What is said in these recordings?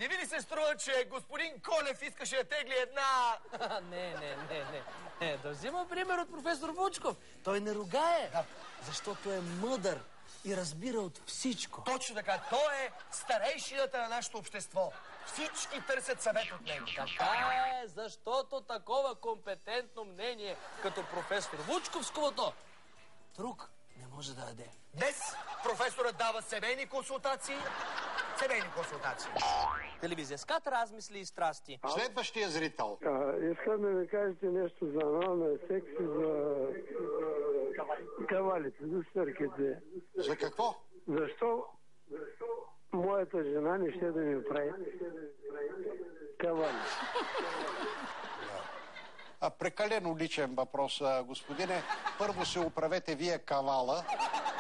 Не ви ли се струва, че господин Колев искаше да тегли една... Не. Да взима пример от професор Вучков. Той не ругае, защото е мъдър и разбира от всичко. Точно така. Той е старейшината на нашето общество. Всички търсят съвет от него. Така е, защото такова компетентно мнение като професор Вучковсковото друг не може да даде. Днес професорът дава семейни консултации. Телевизия СКАТ, размисли и страсти. Следващия зрител. Искам да ми кажете нещо за аналния секс и за кавалите, за стърките. За какво? Защо моята жена не ще да ми прави кавали? Прекалено личен въпрос, господине. Първо се оправете вие кавала.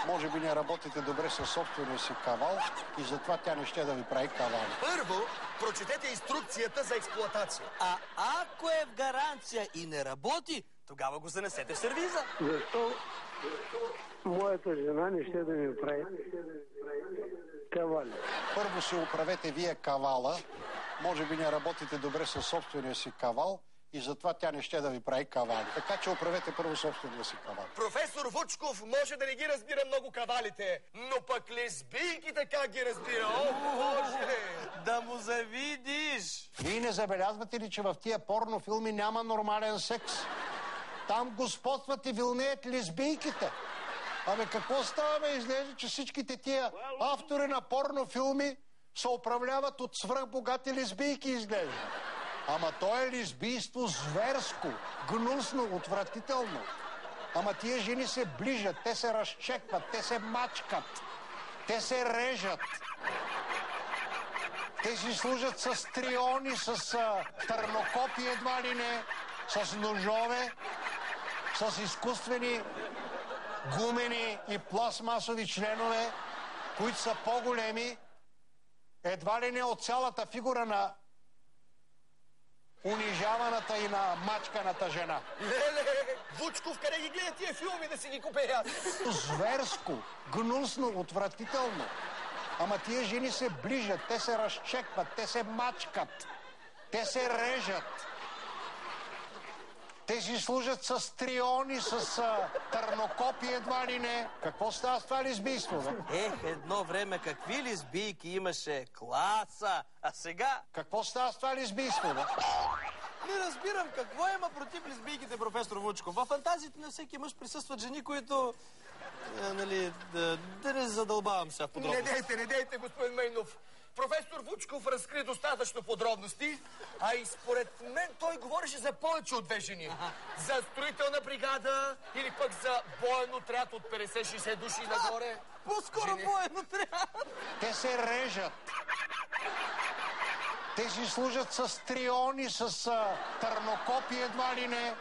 Може би не работите добре със собствения си кавал и затова тя не ще да ви прави кавали. Първо, прочетете инструкцията за експлоатация. А ако е в гаранция и не работи, тогава го занесете в сервиза. Защо моята жена не ще да ми прави кавали? Първо се оправете вие кавала. Може би не работите добре със собствения си кавал и затова тя не ще да ви прави кавали. Така че оправете първо собствения си кавал. Професор Вучков може да не ги разбира много кавалите, но пък лесбийките как ги разбира? О, Боже! Да му завидиш! Вие не забелязвате ли, че в тия порнофилми няма нормален секс? Там господстват и вилнеят лесбийките. Абе, какво става, бе? Излезе, че всичките тия автори на порнофилми се управляват от свръхбогати лесбийки, изглежда. Ама то е лесбийство зверско, гнусно, отвратително. Ама тия жени се ближат, те се разчекват, те се мачкат, те се режат. Те си служат с триони, с търнокопи едва ли не, с ножове, с изкуствени гумени и пластмасови членове, които са по-големи, едва ли не от цялата фигура на унижаваната и на мачканата жена. Леле, Вучков, къде ги гледа тия филми да си ги купеят? Зверско, гнусно, отвратително. Ама тия жени се ближат, те се разчекват, те се мачкат, те се режат. Те си служат с триони, с търнокопи едва ли не. Какво става с това лесбийство, бе? Едно време какви лесбийки имаше, класа, а сега... Какво става с това лесбийство, бе? Не разбирам какво има против лесбийките, професор Вучков. Във фантазиите на всеки мъж присъстват жени, които... да не задълбавам сега в подробности. Не дейте, господин Майнов. Професор Вучков разкри достатъчно подробности, а и според мен той говореше за повече от две жени. За строителна бригада или пък за боен отряд от 50-60 души нагоре. По-скоро боен отряд. Те се режат. Те си служат с триони, с търнокопи едва ли не.